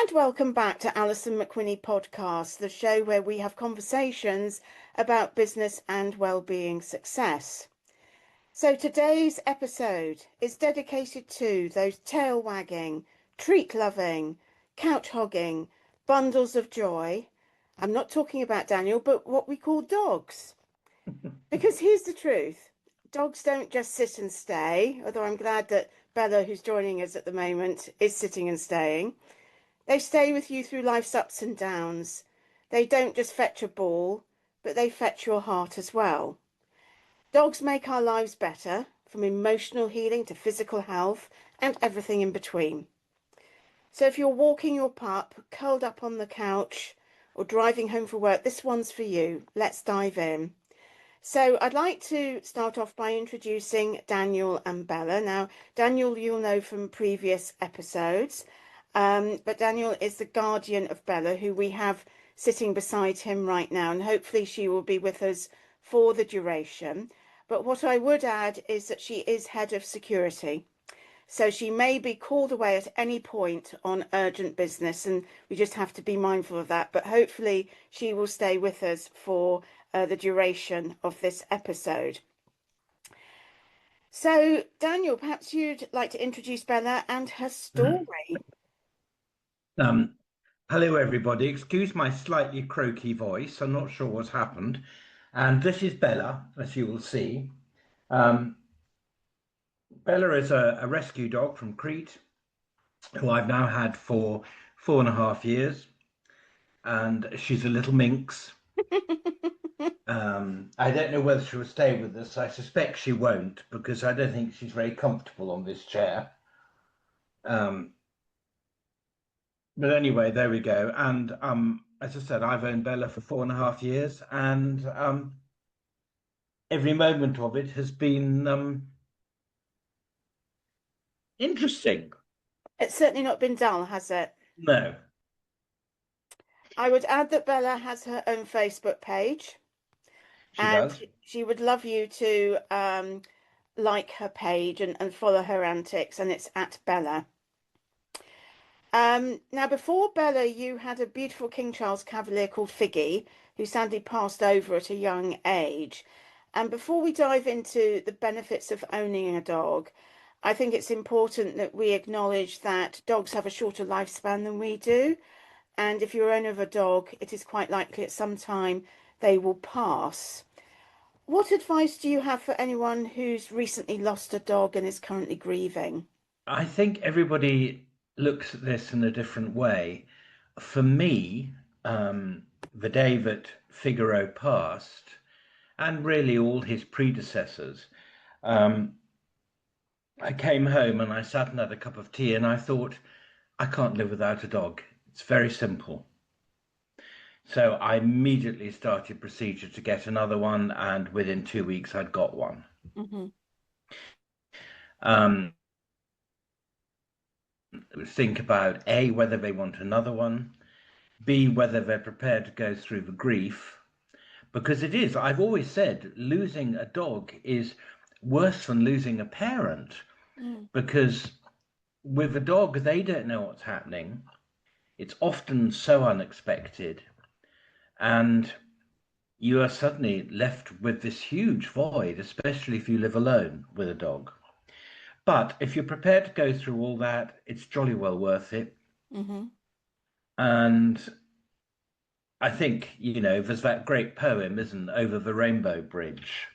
And welcome back to Alison McWhinnie podcast, the show where we have conversations about business and well-being success. So today's episode is dedicated to those tail wagging, treat loving, couch hogging, bundles of joy. I'm not talking about Daniel, but what we call dogs. Because here's the truth. Dogs don't just sit and stay, although I'm glad that Bella, who's joining us at the moment, is sitting and staying. They stay with you through life's ups and downs. They don't just fetch a ball, but they fetch your heart as well. Dogs make our lives better, from emotional healing to physical health and everything in between. So if you're walking your pup, curled up on the couch, or driving home from work, this one's for you. Let's dive in. So I'd like to start off by introducing Daniel and Bella. Now, Daniel, you'll know from previous episodes. But Daniel is the guardian of Bella, who we have sitting beside him right now, and hopefully she will be with us for the duration. But what I would add is that she is head of security. So she may be called away at any point on urgent business, and we just have to be mindful of that. But hopefully she will stay with us for the duration of this episode. So, Daniel, perhaps you'd like to introduce Bella and her story. Hello, everybody. Excuse my slightly croaky voice. I'm not sure what's happened. And this is Bella, as you will see. Bella is a rescue dog from Crete, who I've now had for 4.5 years. And she's a little minx. I don't know whether she will stay with us. I suspect she won't, because I don't think she's very comfortable on this chair. But anyway, there we go. And as I said, I've owned Bella for 4.5 years, and every moment of it has been interesting. It's certainly not been dull, has it? No, I would add that Bella has her own Facebook page, she and does. she would love you to like her page and follow her antics, and it's at Bella. Now, before Bella, you had a beautiful King Charles Cavalier called Figgy, who sadly passed over at a young age. And before we dive into the benefits of owning a dog, I think it's important that we acknowledge that dogs have a shorter lifespan than we do. And if you're owner of a dog, it is quite likely at some time they will pass. What advice do you have for anyone who's recently lost a dog and is currently grieving? I think everybody looks at this in a different way. For me, the day that Figaro passed, and really all his predecessors, um, I came home and I sat and had a cup of tea, and I thought, I can't live without a dog. It's very simple. So I immediately started procedure to get another one, and within 2 weeks I'd got one. Hmm. Um, think about A, whether they want another one, B, whether they're prepared to go through the grief, because it is, I've always said, losing a dog is worse than losing a parent, Mm. because with a dog, they don't know what's happening. It's often so unexpected, and you are suddenly left with this huge void, especially if you live alone with a dog. But if you're prepared to go through all that, it's jolly well worth it. Hmm. And I think, there's that great poem, isn't Over the Rainbow Bridge?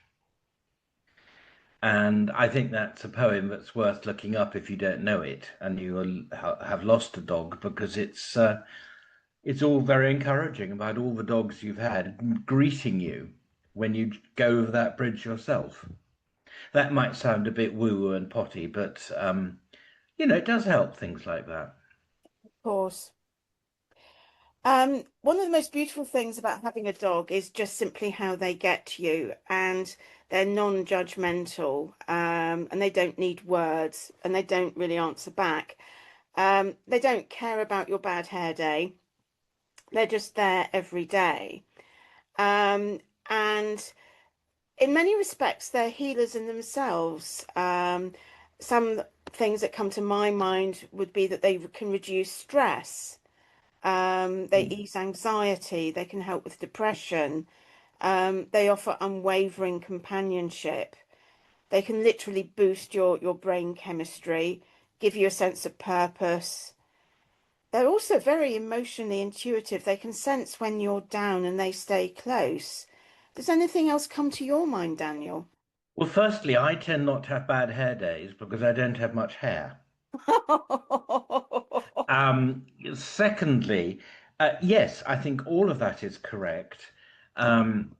And I think that's a poem that's worth looking up if you don't know it and you have lost a dog, because it's all very encouraging about all the dogs you've had greeting you when you go over that bridge yourself. That might sound a bit woo-woo and potty, but it does help, things like that. Of course. One of the most beautiful things about having a dog is just simply how they get to you, and they're non-judgmental, and they don't need words, and they don't really answer back. They don't care about your bad hair day. They're just there every day. And in many respects, they're healers in themselves. Some things that come to my mind would be that they can reduce stress. They ease anxiety. They can help with depression. They offer unwavering companionship. They can literally boost your brain chemistry, give you a sense of purpose. They're also very emotionally intuitive. They can sense when you're down and they stay close. Does anything else come to your mind, Daniel? Well, firstly, I tend not to have bad hair days because I don't have much hair. Secondly, yes, I think all of that is correct. Um,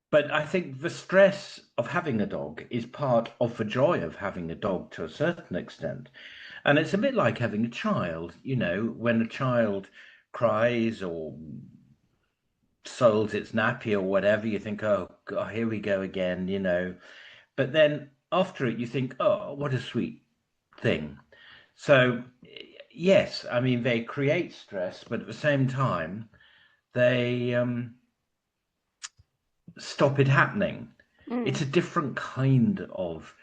but I think the stress of having a dog is part of the joy of having a dog to a certain extent. And it's a bit like having a child, when a child cries or soils its nappy or whatever, you think, oh, God, here we go again. But then after it, you think, oh, what a sweet thing. So, yes, I mean, they create stress, but at the same time, they stop it happening. It's Mm, a different kind of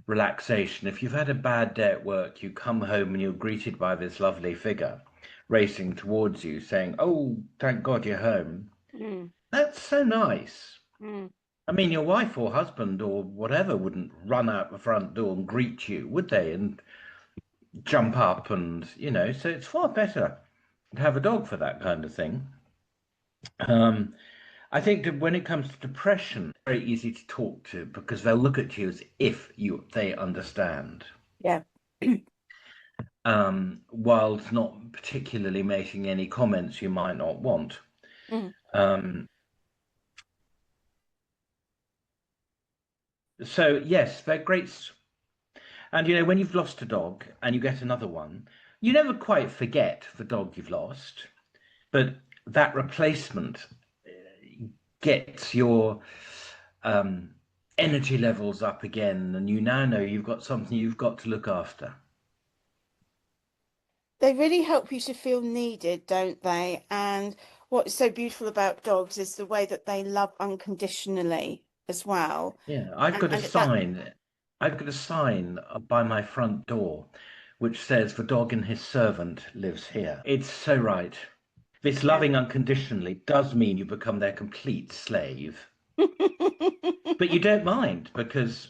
relaxation. If you've had a bad day at work, you come home and you're greeted by this lovely figure racing towards you saying, oh, thank God you're home. mm, That's so nice. mm. I mean, your wife or husband or whatever wouldn't run out the front door and greet you, would they? And jump up so it's far better to have a dog for that kind of thing. Um, I think that when it comes to depression, it's very easy to talk to because they'll look at you as if they understand, Yeah. whilst not particularly making any comments you might not want. Mm. Um, so yes, they're great. And when you've lost a dog and you get another one, you never quite forget the dog you've lost, but that replacement gets your um, energy levels up again, and you now know you've got something you've got to look after. They really help you to feel needed, don't they? And what's so beautiful about dogs is the way that they love unconditionally as well. Yeah, I've And got a and that sign. I've got a sign by my front door which says the dog and his servant lives here. It's so right. This yeah. loving unconditionally does mean you become their complete slave, but you don't mind because,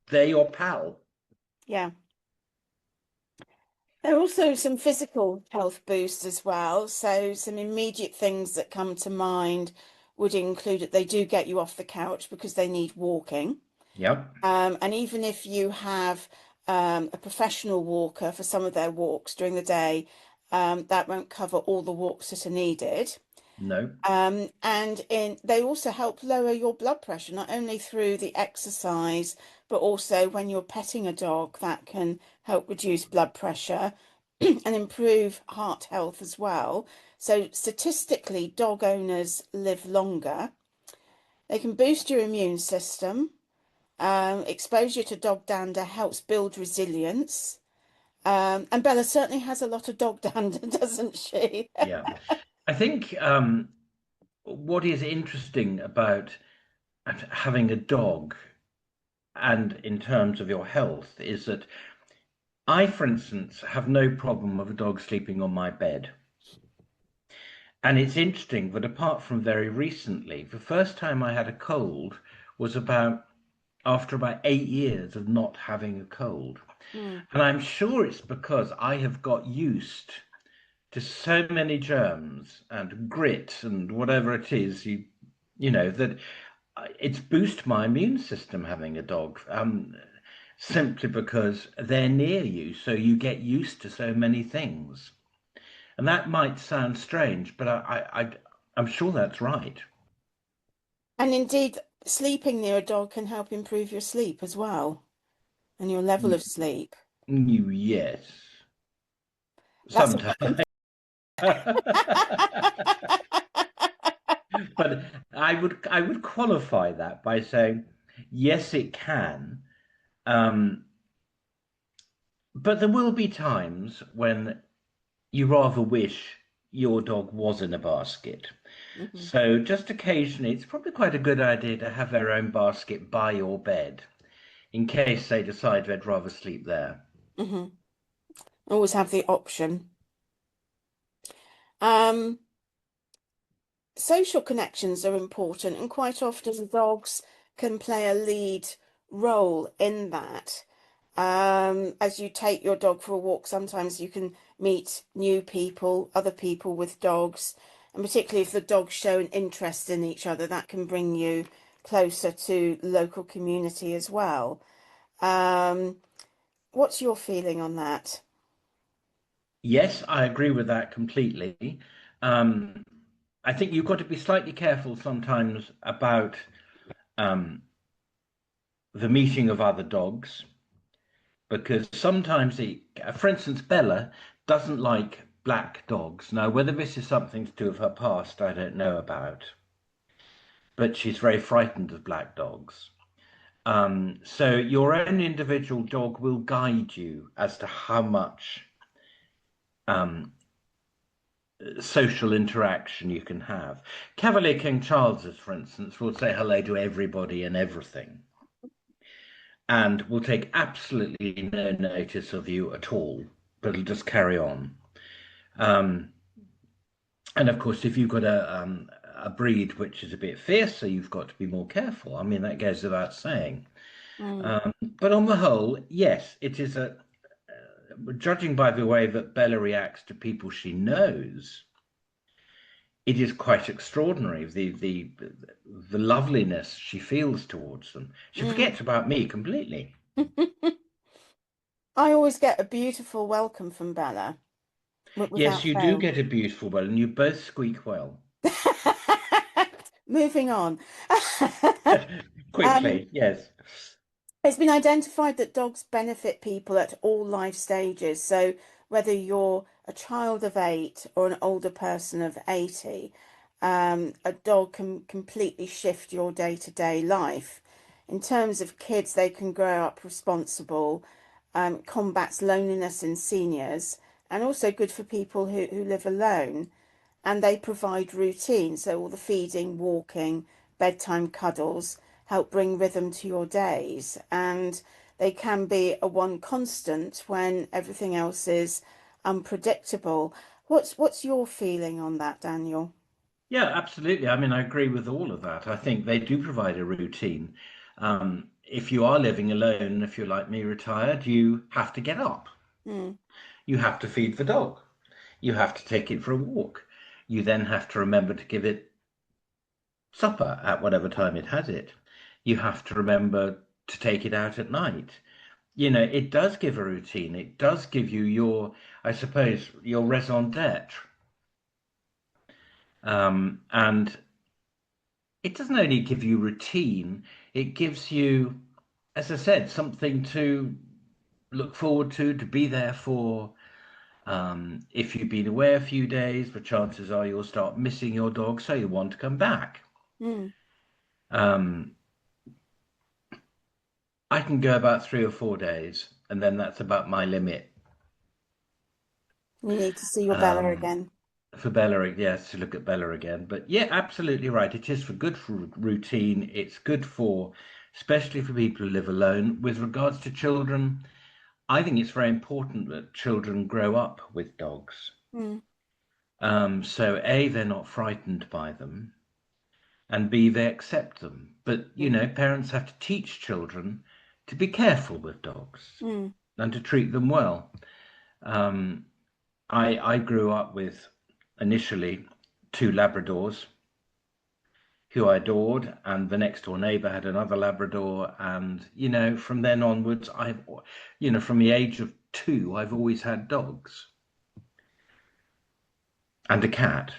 they're your pal. Yeah. There are also some physical health boosts as well. So some immediate things that come to mind would include that they do get you off the couch because they need walking. Yep. And even if you have a professional walker for some of their walks during the day, that won't cover all the walks that are needed. No. And they also help lower your blood pressure, not only through the exercise, but also when you're petting a dog, that can help reduce blood pressure and improve heart health as well. So statistically, dog owners live longer. They can boost your immune system. Exposure to dog dander helps build resilience. And Bella certainly has a lot of dog dander, doesn't she? Yeah. I think what is interesting about having a dog and in terms of your health is that I, for instance, have no problem with a dog sleeping on my bed. And it's interesting that apart from very recently, the first time I had a cold was after about 8 years of not having a cold. Mm, And I'm sure it's because I have got used to so many germs and grit and whatever it is that it's boost my immune system having a dog, simply because they're near you, so you get used to so many things. And that might sound strange, but I'm sure that's right. and indeed, sleeping near a dog can help improve your sleep as well and your level of sleep. Yes, That's a sometimes. welcome. But I would qualify that by saying yes, it can. Um, but there will be times when you rather wish your dog was in a basket. Mhm, So just occasionally, it's probably quite a good idea to have their own basket by your bed in case they decide they'd rather sleep there. mhm. Always have the option. Um, Social connections are important, and quite often dogs can play a lead role in that. As you take your dog for a walk, sometimes you can meet new people, other people with dogs, and particularly if the dogs show an interest in each other, that can bring you closer to local community as well. Um, what's your feeling on that? Yes, I agree with that completely. Um, I think you've got to be slightly careful sometimes about um, the meeting of other dogs because sometimes, for instance, Bella doesn't like black dogs. Now, whether this is something to do with her past, I don't know about, but she's very frightened of black dogs. So your own individual dog will guide you as to how much um, social interaction you can have. Cavalier King Charles's, for instance, will say hello to everybody and everything, and will take absolutely no notice of you at all, but will just carry on. Um, and of course, if you've got a breed which is a bit fiercer, you've got to be more careful. I mean, that goes without saying. Mm, But on the whole, yes, it is a. Judging by the way that Bella reacts to people she knows, it is quite extraordinary the loveliness she feels towards them. She mm. forgets about me completely. I always get a beautiful welcome from Bella, Yes, without you do fail. get a beautiful one, and you both squeak well. Moving on. Um, Quickly, yes. it's been identified that dogs benefit people at all life stages. So whether you're a child of 8 or an older person of 80, a dog can completely shift your day-to-day life. In terms of kids, they can grow up responsible, combats loneliness in seniors, and also good for people who live alone. And they provide routine. So all the feeding, walking, bedtime cuddles help bring rhythm to your days. And they can be a one constant when everything else is unpredictable. What's your feeling on that, Daniel? Yeah, absolutely. I mean, I agree with all of that. I think they do provide a routine. If you are living alone, if you're like me, retired, you have to get up. Mm, You have to feed the dog. You have to take it for a walk. You then have to remember to give it supper at whatever time it has it. You have to remember to take it out at night. You know, it does give a routine. It does give you your, I suppose, your raison d'etre. And it doesn't only give you routine, it gives you, as I said, something to look forward to be there for. If you've been away a few days, the chances are you'll start missing your dog, so you want to come back. mm. Um, I can go about 3 or 4 days, and then that's about my limit. You need to see your Bella Um, again. for Bella, yes, to look at Bella again. But yeah, absolutely right. It is for good for routine. It's good for, especially for people who live alone. With regards to children, I think it's very important that children grow up with dogs. Mm, So A, they're not frightened by them, and B, they accept them. But you mm, know, parents have to teach children to be careful with dogs mm, and to treat them well. Um, I grew up with initially 2 Labradors who I adored, and the next door neighbor had another Labrador, and you know, from then onwards, from the age of 2, I've always had dogs and a cat.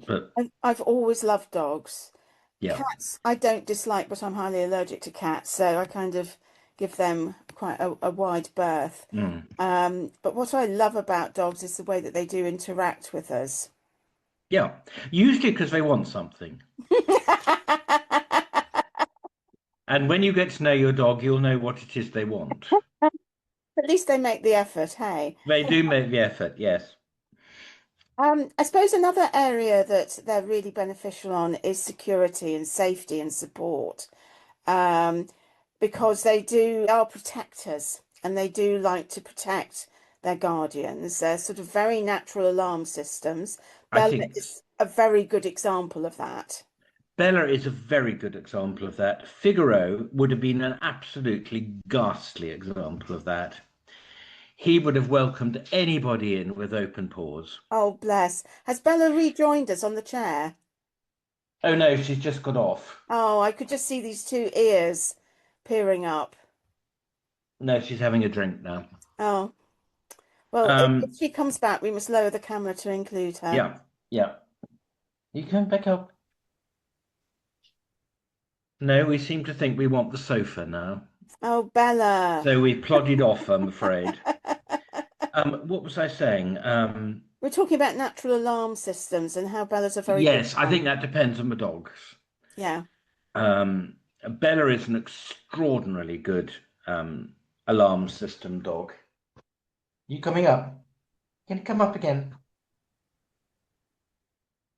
But I've always loved dogs. yeah. Cats, I don't dislike, but I'm highly allergic to cats, so I kind of give them quite a wide berth. Mm. But what I love about dogs is the way that they do interact with us. Yeah, usually because they want something. And when you get to know your dog, you'll know what it is they want. At least they make the effort, hey? They do make the effort, yes. I suppose another area that they're really beneficial on is security and safety and support. Um, because they are protectors. and they do like to protect their guardians. They're sort of very natural alarm systems. I Bella think is a very good example of that. Bella is a very good example of that. Figaro would have been an absolutely ghastly example of that. He would have welcomed anybody in with open paws. Oh, bless. Has Bella rejoined us on the chair? Oh no, she's just got off. Oh, I could just see these two ears peering up. No, she's having a drink now. Oh, well, if Um, she comes back, we must lower the camera to include her. yeah, yeah. You come back up. No, we seem to think we want the sofa now. Oh, Bella. So we plodded off, I'm afraid. What was I saying? We're talking about natural alarm systems and how Bella's a very good Yes, I one. think that depends on the dogs. Yeah. Um, Bella is an extraordinarily good alarm system dog. You coming up? Can you come up again?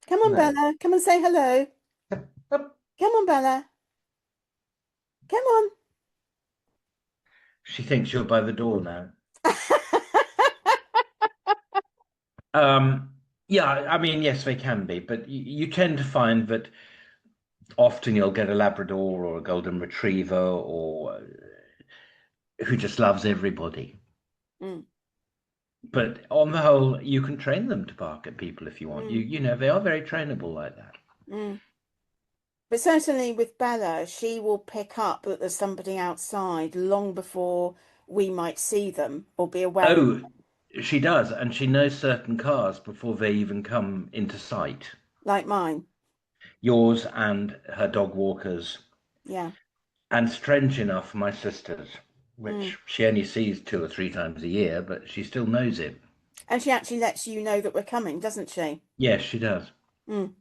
Come on, No. Bella. Come and say hello. Up. Come on, Bella. Come on. She thinks you're by the door now. Um, yeah, I mean, yes, they can be, but you tend to find that often you'll get a Labrador or a Golden Retriever or who just loves everybody. Mm, But on the whole, you can train them to bark at people if you want. mm, You know, they are very trainable like that. mm. But certainly with Bella, she will pick up that there's somebody outside long before we might see them or be aware of, Oh, she does, and she knows certain cars before they even come into sight. like mine. Yours and her dog walkers, Yeah. and strange enough, my sister's, Mm. which she only sees 2 or 3 times a year, but she still knows it. And she actually lets you know that we're coming, doesn't she? Yes, she does. Mm.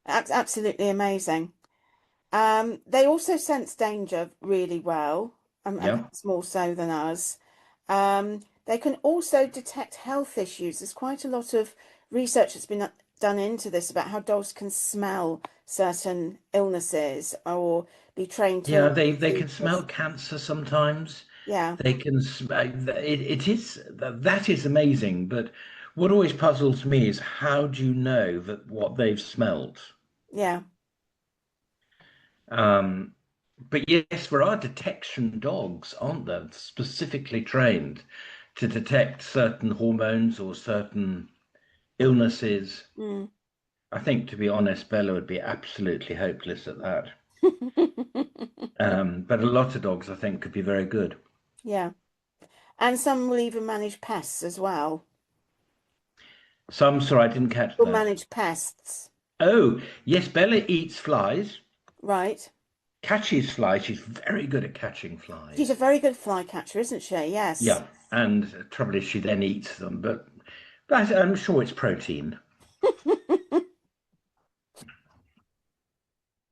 Absolutely amazing. They also sense danger really well, and Yeah. perhaps more so than us. They can also detect health issues. There's quite a lot of research that's been done into this about how dogs can smell certain illnesses or be trained to Yeah, alert they can smell diseases. cancer sometimes. Yeah, They can it is that is amazing, but what always puzzles me is how do you know that what they've smelt? yeah, Um, but yes, there are detection dogs, aren't there, specifically trained to detect certain hormones or certain illnesses. mm. I think, to be honest, Bella would be absolutely hopeless at that. But a lot of dogs, I think, could be very good. Yeah. And some will even manage pests as well. Some, sorry, I didn't catch Will that. manage pests, Oh, yes, Bella eats flies, right? catches flies. She's very good at catching She's a flies. very good fly catcher, isn't she? Yes. Yeah, and the trouble is she then eats them, but I'm sure it's protein.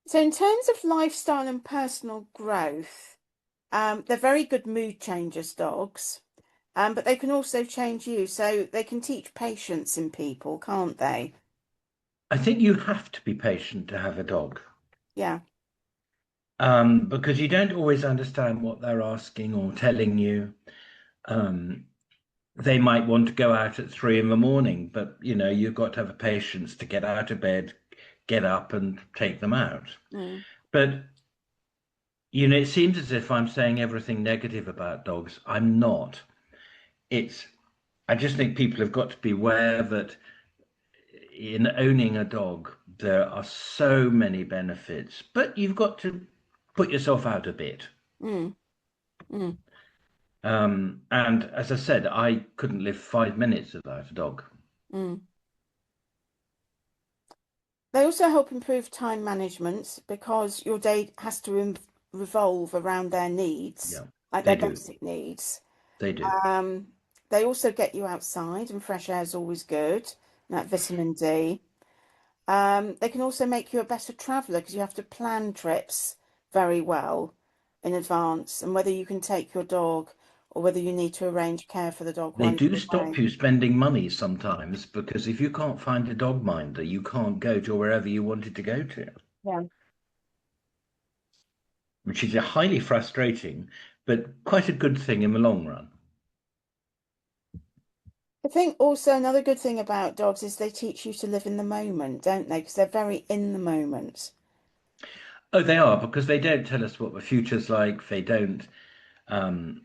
So, in terms of lifestyle and personal growth, they're very good mood changers, dogs. But they can also change you. So they can teach patience in people, can't they? I think you have to be patient to have a dog, Yeah. because you don't always understand what they're asking or telling you. Um, they might want to go out at 3 in the morning, but you know, you've got to have the patience to get out of bed, get up and take them out. Mm, But you know, it seems as if I'm saying everything negative about dogs. I'm not. It's, I just think people have got to be aware that in owning a dog, there are so many benefits, but you've got to put yourself out a bit. mm, mm, And as I said, I couldn't live 5 minutes without a dog. mm. They also help improve time management because your day has to revolve around their needs, Yeah, like they their do. basic needs. They do. Um, they also get you outside, and fresh air is always good, that vitamin D. They can also make you a better traveller because you have to plan trips very well in advance, and whether you can take your dog or whether you need to arrange care for the dog They while do you're stop away. you spending money sometimes because if you can't find a dog minder, you can't go to wherever you wanted to go to, Yeah. which is highly frustrating. but quite a good thing in the long run. I think also another good thing about dogs is they teach you to live in the moment, don't they? Because they're very in the moment. Oh, they are, because they don't tell us what the future's like. They don't. Um,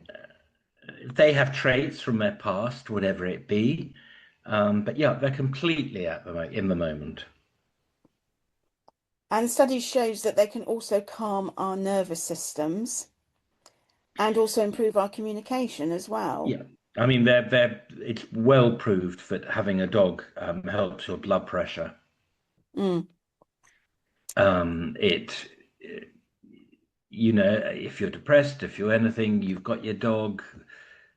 they have traits from their past, whatever it be. But yeah, they're completely in the moment. And studies shows that they can also calm our nervous systems and also improve our communication as well. Yeah. I mean, they're it's well proved that having a dog helps your blood pressure. Mm, It, you know, if you're depressed, if you're anything, you've got your dog,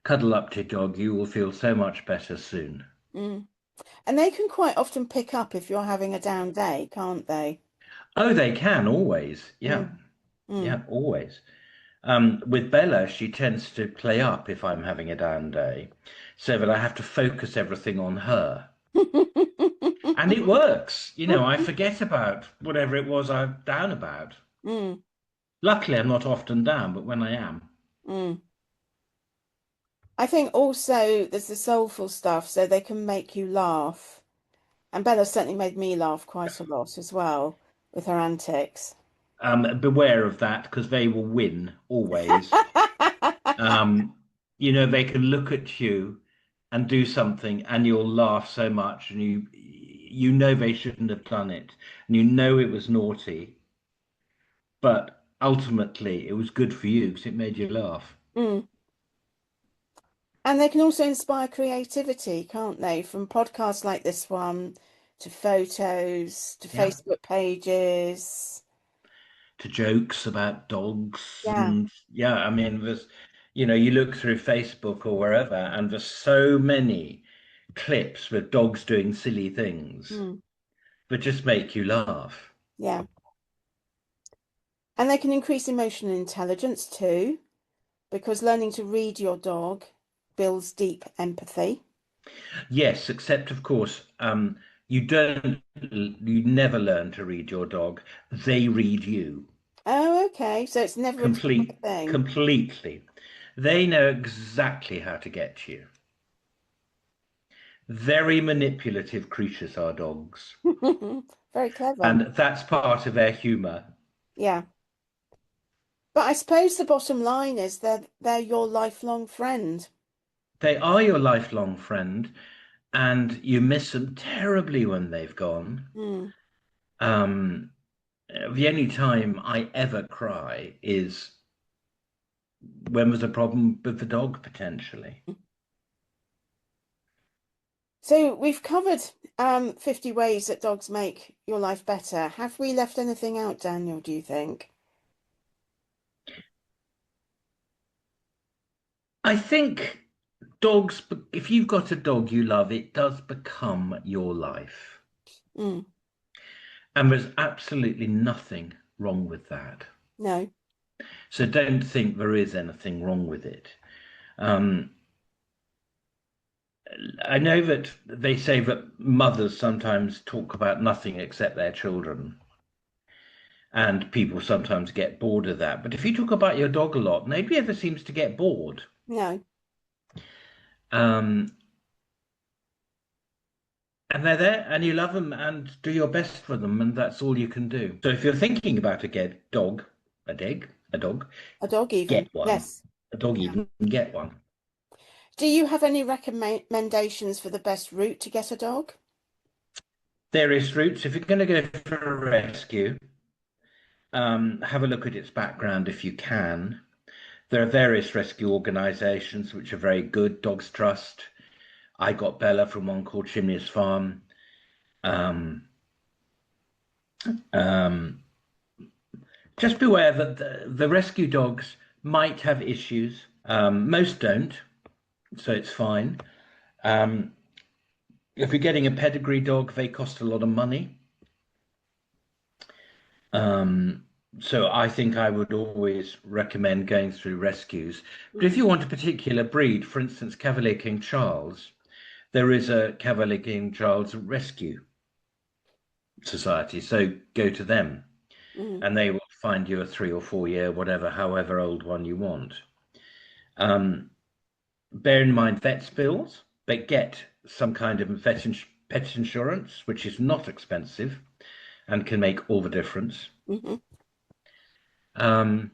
cuddle up to your dog, you will feel so much better soon. mm. And they can quite often pick up if you're having a down day, can't they? Oh, they can always. Yeah. Mm, mm, Yeah, always. With Bella, she tends to play up if I'm having a down day, so that I have to focus everything on her. And it works. You know, I forget about whatever it was I'm down about. mm, Luckily, I'm not often down, but when I am, mm. I think also there's the soulful stuff, so they can make you laugh. And Bella certainly made me laugh quite a lot as well with her antics. beware of that because they will win always. Um, you know, they can look at you and do something, and you'll laugh so much, and you know they shouldn't have done it, and you know it was naughty, but ultimately it was good for you because it made you laugh. Mm. And they can also inspire creativity, can't they? From podcasts like this one to photos to Yeah. Facebook pages. To jokes about dogs, Yeah. and yeah, I mean, there's, you know, you look through Facebook or wherever, and there's so many clips with dogs doing silly things Mm. that just make you laugh. Yeah. And they can increase emotional intelligence too, because learning to read your dog builds deep empathy. Yes, except of course, you never learn to read your dog. They read you Oh, okay. So it's never a deliberate thing. completely. They know exactly how to get to you. Very manipulative creatures are dogs. Very clever. And that's part of their humor. Yeah. But I suppose the bottom line is they're your lifelong friend. They are your lifelong friend, and you miss them terribly when they've gone. Mm. Um, the only time I ever cry is when there's a problem with the dog, potentially. So we've covered 50 ways that dogs make your life better. Have we left anything out, Daniel, do you think? I think dogs, if you've got a dog you love, it does become your life. Mm. And there's absolutely nothing wrong with that. No. So don't think there is anything wrong with it. Um, I know that they say that mothers sometimes talk about nothing except their children, and people sometimes get bored of that. But if you talk about your dog a lot, nobody ever seems to get bored. No. Um, and they're there, and you love them, and do your best for them, and that's all you can do. So if you're thinking about a get dog, a dog, A dog get even. one. Yes. A dog Yeah. even get one. Do you have any recommendations for the best route to get a dog? Various routes. If you're going to go for a rescue, have a look at its background if you can. There are various rescue organisations which are very good. Dogs Trust. I got Bella from one called Chimneys Farm. Um, um, just beware that the rescue dogs might have issues. Most don't, so it's fine. Um, if you're getting a pedigree dog, they cost a lot of money. Um, so I think I would always recommend going through rescues. But if Mm. you want a particular breed, for instance, Cavalier King Charles, there is a Cavalier King Charles Rescue Society. So go to them Mm. and they will find you a 3 or 4 year, whatever, however old one you want. Um, Bear in mind vet's bills, but get some kind of pet insurance, which is not expensive and can make all the difference. Hmm. Um,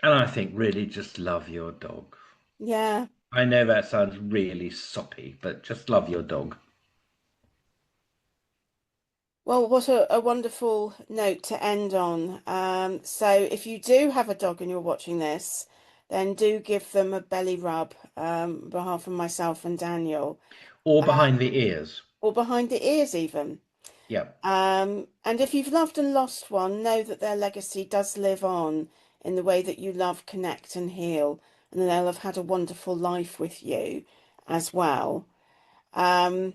and I think really just love your dog. Yeah. I know that sounds really soppy, but just love your dog. Well, what a wonderful note to end on. So if you do have a dog and you're watching this, then do give them a belly rub, on behalf of myself and Daniel, Or behind the ears. or behind the ears even. Yeah. And if you've loved and lost one, know that their legacy does live on in the way that you love, connect, and heal, and they'll have had a wonderful life with you as well. Um,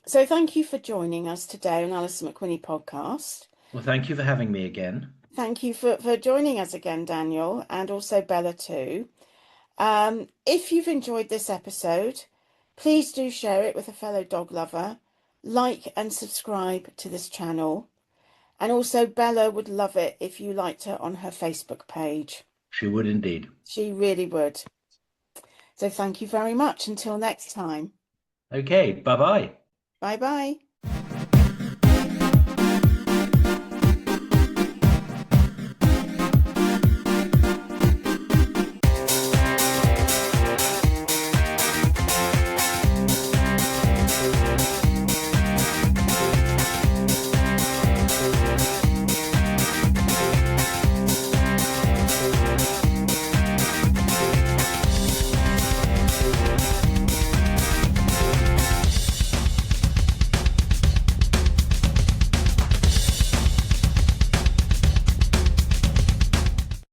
so thank you for joining us today on Alison McWhinnie podcast. Well, thank you for having me again. Thank you for joining us again, Daniel, and also Bella too. If you've enjoyed this episode, please do share it with a fellow dog lover, like and subscribe to this channel. And also, Bella would love it if you liked her on her Facebook page. She would indeed. She really would. So thank you very much. Until next time. Okay, bye bye. Bye bye.